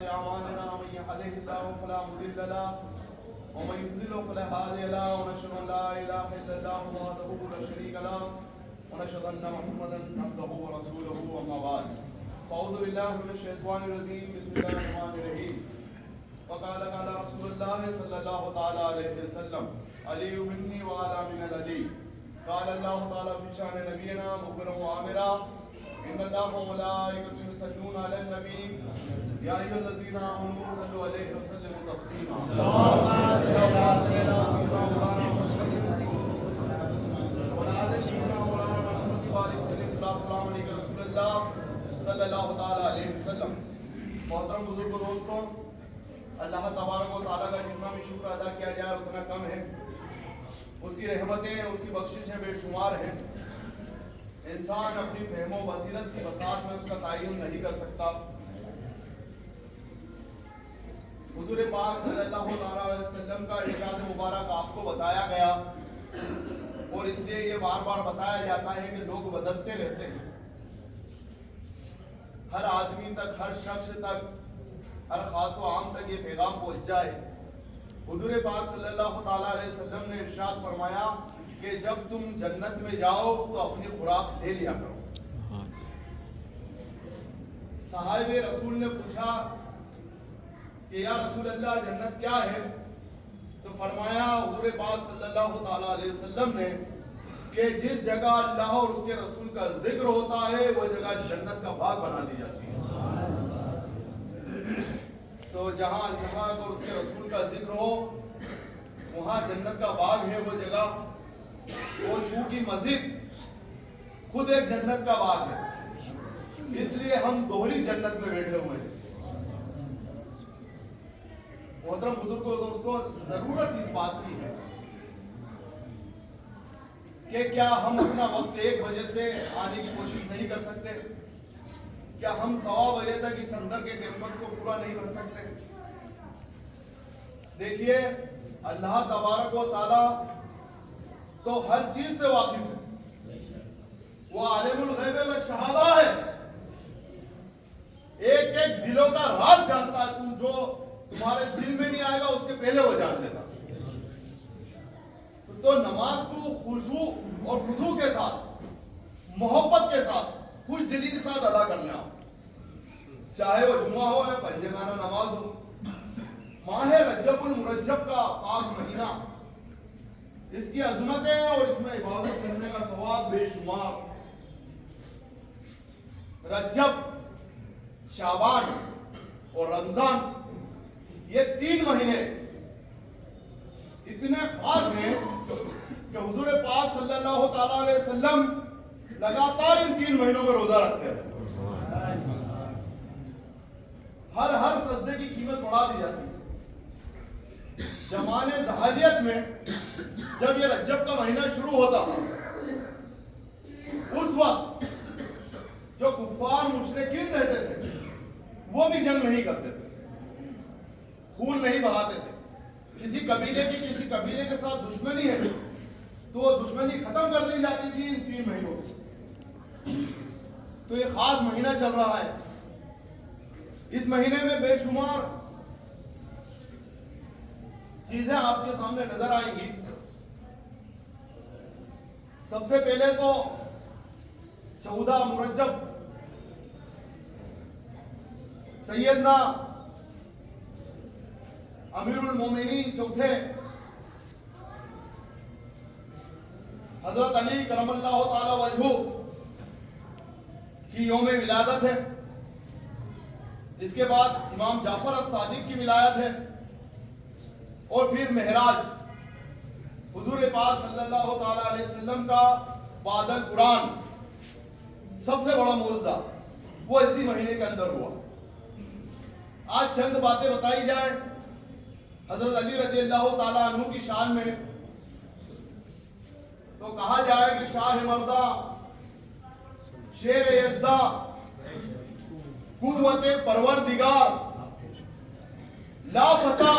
أعمالنا من يهده الله فلا مضل له ومن يضلل فلا هادي له ونشهد أن لا إله إلا الله وحده لا شريك له ونشهد أن محمدا عبده ورسوله أما بعد فأعوذ بالله من الشيطان الرجيم بسم الله الرحمن الرحيم وقال رسول الله صلى الله تعالى عليه وسلم علي مني وعلى من العلي قال الله تعالى في شأن نبينا مخبرا وآمرا إن الله وملائكته يصلون على النبي يا أيها الذين آمنوا صلوا عليه وسلموا تسليما اللهم صل على سيدنا مولانا محمد وعلى آل سيدنا مولانا محمد وعلى السلام علیکم رسول اللہ صلی اللہ تعالی علیہ وسلم. محترم بزرگ دوستوں، اللہ تبارک و تعالیٰ کا جتنا بھی شکر ادا کیا جائے اتنا کم ہے. اس کی رحمتیں اس کی بخششیں بے شمار ہیں. انسان اپنی فہم و بصیرت کی وسعت میں اس کا تعین نہیں کر سکتا. حضور پاک صلی اللہ علیہ وسلم کا ارشاد مبارک آپ کو بتایا گیا، اور اس لیے یہ بار بار بتایا جاتا ہے کہ لوگ بدلتے رہتے ہیں. ہر آدمی تک، ہر شخص تک، ہر خاص و عام تک یہ پیغام پہنچ جائے. حضور پاک صلی اللہ تعالیٰ علیہ وسلم نے ارشاد فرمایا کہ جب تم جنت میں جاؤ تو اپنی خوراک لے لیا کرو. صحابہ رسول نے پوچھا کہ یا رسول اللہ جنت کیا ہے؟ تو فرمایا حضور پاک صلی اللہ تعالیٰ علیہ وسلم نے کہ جس جگہ اللہ اور اس کے رسول کا ذکر ہوتا ہے وہ جگہ جنت کا باغ بنا دی جاتی ہے. تو جہاں اللہ اور اس کے رسول کا ذکر ہو وہاں جنت کا باغ ہے. وہ جگہ وہ چونکہ مسجد خود ایک جنت کا باغ ہے، اس لیے ہم دوہری جنت میں بیٹھے ہوئے ہیں. محترم بزرگوں دوستوں، ضرورت اس بات کی ہے کہ کیا ہم اپنا وقت 1 بجے سے آنے کی کوشش نہیں کر سکتے؟ کیا ہم 1:15 بجے تک اس اندر کے کیمپس کو پورا نہیں کر سکتے؟ دیکھیے، اللہ تبارک و تعالی تو ہر چیز سے واقف ہے. وہ عالم الغیب و شہادہ ہے. ایک ایک دلوں کا راز جانتا ہے. تم جو تمہارے دل میں نہیں آئے گا اس کے پہلے وہ جان لیتا. تو نماز کو خشوع اور خضوع کے ساتھ، محبت کے ساتھ، خوش دلی کے ساتھ ادا کرنا، چاہے وہ جمعہ ہو یا پنجگانہ نماز ہو. ماہ رجب المرجب کا پاک مہینہ، اس کی عظمتیں اور اس میں عبادت کرنے کا ثواب بے شمار. رجب، شعبان اور رمضان، یہ 3 مہینے اتنے خاص ہیں کہ حضور پاک صلی اللہ تعالیٰ علیہ وسلم لگاتار ان 3 مہینوں میں روزہ رکھتے ہیں. ہر سجدے کی قیمت بڑھا دی جاتی ہے. زمانے جاہلیت میں جب یہ رجب کا مہینہ شروع ہوتا اس وقت جو کفار مشرکین رہتے تھے وہ بھی جنگ نہیں کرتے تھے، خون نہیں بہاتے تھے. کسی قبیلے کے ساتھ دشمنی ہے تو وہ دشمنی ختم کر دی جاتی تھی ان 3 مہینوں میں. تو یہ خاص مہینہ چل رہا ہے. اس مہینے میں بے شمار چیزیں آپ کے سامنے نظر آئیں گی. سب سے پہلے تو 14 مرجب سیدنا امیر المومنین چوتھے حضرت علی کرم اللہ تعالی وجہہ کی یوم ولادت ہے. اس کے بعد امام جعفر الصادق کی ولادت ہے، اور پھر معراج حضور پاک صلی اللہ تعالی علیہ وسلم کا بعد القرآن سب سے بڑا معجزہ وہ اسی مہینے کے اندر ہوا. آج چند باتیں بتائی جائیں حضرت علی رضی اللہ تعالیٰ عنہ کی شان میں. تو کہا جائے کہ شاہ مردہ، شیر یزدہ، قوت پروردگار، لا فتح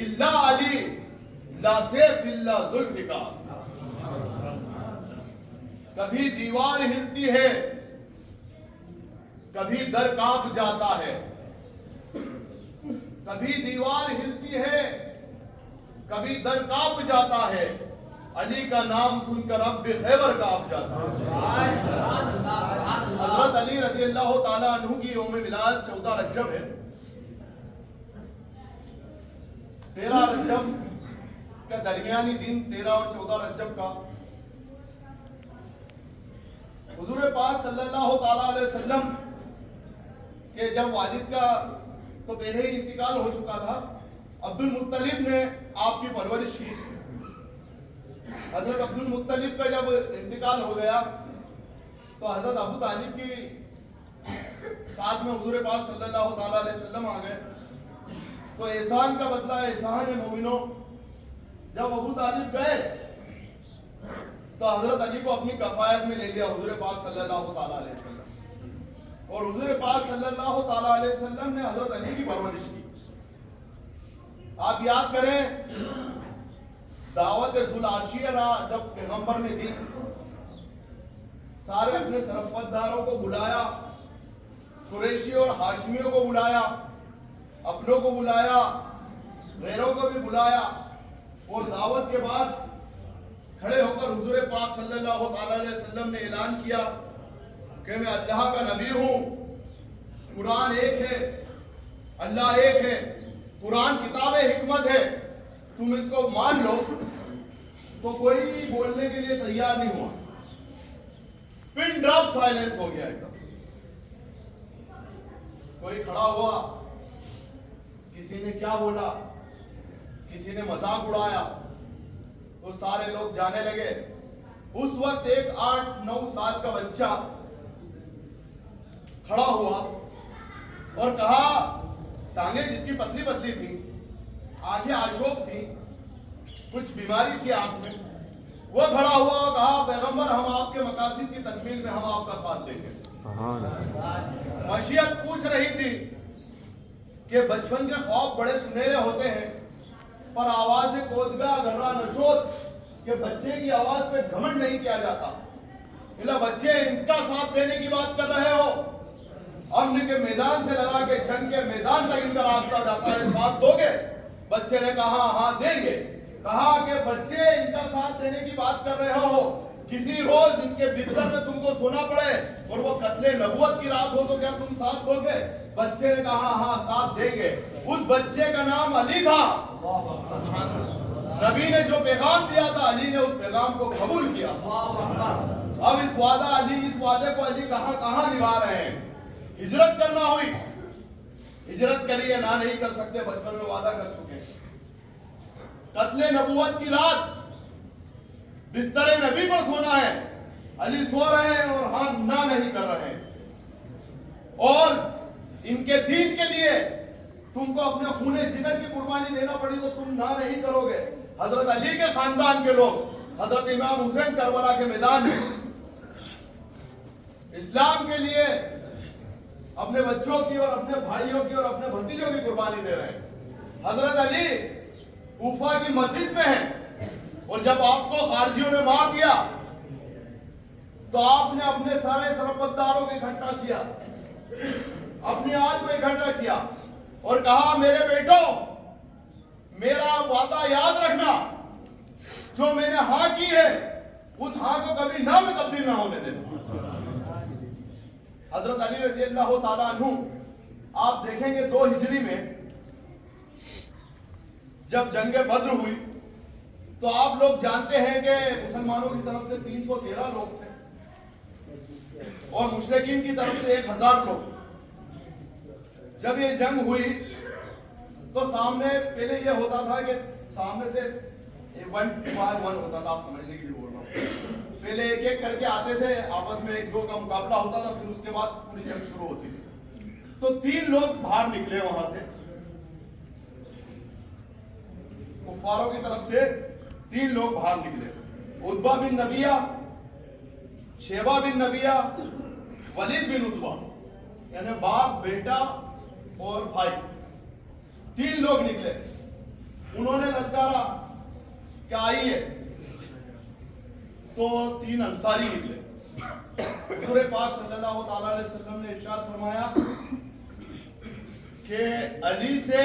الا علی، لا سیف الا ذوالفقار. کبھی دیوار ہلتی ہے، کبھی در کانپ جاتا ہے، کبھی دیوار ہلتی ہے، کبھی در کانپ جاتا ہے، علی کا نام سن کر اب بھی خیبر کانپ جاتا ہے۔ حضرت علی رضی اللہ تعالیٰ عنہ کی یوم میلاد 14 رجب ہے۔ 13 رجب کا درمیانی دن، 13 اور 14 رجب کا، حضور پاک صلی اللہ تعالیٰ علیہ وسلم کہ جب والد کا تو پہلے ہی انتقال ہو چکا تھا، عبد المطلب نے آپ کی پرورش کی۔ حضرت عبد المطلب کا جب انتقال ہو گیا تو حضرت ابو طالب کی ساتھ میں حضور پاک صلی اللہ تعالیٰ علیہ وسلم آ گئے۔ تو احسان کا بدلہ احسان ہے مومنوں۔ جب ابو طالب گئے تو حضرت علی کو اپنی کفایت میں لے لیا حضور پاک صلی اللہ تعالیٰ علیہ وسلم، اور حضور پاک صلی اللہ تعالیٰ علیہ وسلم نے حضرت علی کی پرورش کی۔ آپ یاد کریں دعوت ذوالعرشیہ جب پیغمبر نے دی، سارے اپنے سرپتداروں کو بلایا، قریشی اور ہاشمیوں کو بلایا، اپنوں کو بلایا، غیروں کو بھی بلایا، اور دعوت کے بعد کھڑے ہو کر حضور پاک صلی اللہ تعالیٰ علیہ وسلم نے اعلان کیا کہ میں اللہ کا نبی ہوں، قرآن ایک ہے، اللہ ایک ہے، قرآن کتاب حکمت ہے، تم اس کو مان لو۔ تو کوئی بھی بولنے کے لیے تیار نہیں ہوا، پن ڈراپ سائلنس ہو گیا ایک دم۔ کوئی کھڑا ہوا، کسی نے کیا بولا، کسی نے مذاق اڑایا، تو سارے لوگ جانے لگے۔ اس وقت ایک 8-9 سال کا بچہ کھڑا ہوا اور کہا، ٹانگیں جس کی پتلی پتلی تھی، آنکھیں آشوب تھی، کچھ بیماری تھی آنکھ میں، وہ کھڑا ہوا اور کہا، پیغمبر ہم آپ کے مقاصد کی تکمیل میں ہم آپ کا ساتھ دیں گے۔ مشیت پوچھ رہی تھی کہ بچپن کے خواب بڑے سنہرے ہوتے ہیں، پر آواز کودگاہ گھرہ نشود کہ بچے کی آواز پہ گھمنڈ نہیں کیا جاتا۔ بچے ان کا ساتھ دینے کی بات کر رہے ہو، امن کے میدان سے لگا کے جنگ کے میدان تک ان کا راستہ جاتا ہے، ساتھ دو گے؟ بچے نے کہا ہاں دیں گے۔ کہا کہ بچے ان کا ساتھ دینے کی بات کر رہے ہو، کسی روز ان کے بستر میں تم کو سونا پڑے اور وہ قتل نبوت کی رات ہو تو کیا تم ساتھ دو گے؟ بچے نے کہا ہاں ساتھ دیں گے۔ اس بچے کا نام علی تھا۔ نبی نے جو پیغام دیا تھا، علی نے اس پیغام کو قبول کیا۔ اب اس وعدے کو علی کہاں نبھا رہے ہیں؟ ہجرت کرنا ہوئی، ہجرت کے لیے نہ نہیں کر سکتے، بچپن میں وعدہ کر چکے ہیں۔ قتل نبوت کی رات، بستر نبی پر سونا ہے، علی سو رہے ہیں اور ہاں نہ نہیں کر رہے ہیں۔ اور ان کے دین کے لیے تم کو اپنے خون جگر کی قربانی دینا پڑی تو تم نہ نہیں کرو گے۔ حضرت علی کے خاندان کے لوگ، حضرت امام حسین کربلا کے میدان میں اسلام کے لیے اپنے بچوں کی اور اپنے بھائیوں کی اور اپنے بھتیجوں کی قربانی دے رہے ہیں۔ حضرت علی کوفہ کی مسجد میں ہیں، اور جب آپ کو خارجیوں نے مار دیا تو آپ نے اپنے سارے سرپتداروں کو اکٹھا کیا، اپنی آج کو اکٹھا کیا اور کہا، میرے بیٹوں میرا وعدہ یاد رکھنا، جو میں نے ہاں کی ہے اس ہاں کو کبھی نہ میں تبدیل نہ ہونے دینا۔ حضرت علی رضی اللہ تعالیٰ عنہ، آپ دیکھیں گے 2 ہجری میں جب جنگ بدر ہوئی تو آپ لوگ جانتے ہیں کہ مسلمانوں کی طرف سے 313 لوگ تھے اور مشرکین کی طرف سے 1000 لوگ۔ جب یہ جنگ ہوئی تو سامنے پہلے یہ ہوتا تھا کہ سامنے سے 1-1 ہوتا تھا، آپ سمجھنے کے لیے بول رہا ہوں۔ پہلے ایک ایک کر کے آتے تھے، آپس میں 1-2 کا مقابلہ ہوتا تھا، پھر اس کے بعد پوری جنگ شروع ہوتی تھی۔ تو 3 لوگ باہر نکلے وہاں سے، کفاروں کی طرف سے 3 لوگ باہر نکلے، عتبہ بن نبیہ، شیبہ بن نبیہ، ولید بن عتبہ، یعنی باپ، بیٹا اور بھائی، 3 لوگ نکلے۔ انہوں نے للکارا کہ آئیے، تو 3 انصاری نکلے۔ حضور پاک صلی اللہ تعالیٰ علیہ وسلم نے ارشاد فرمایا کہ علی سے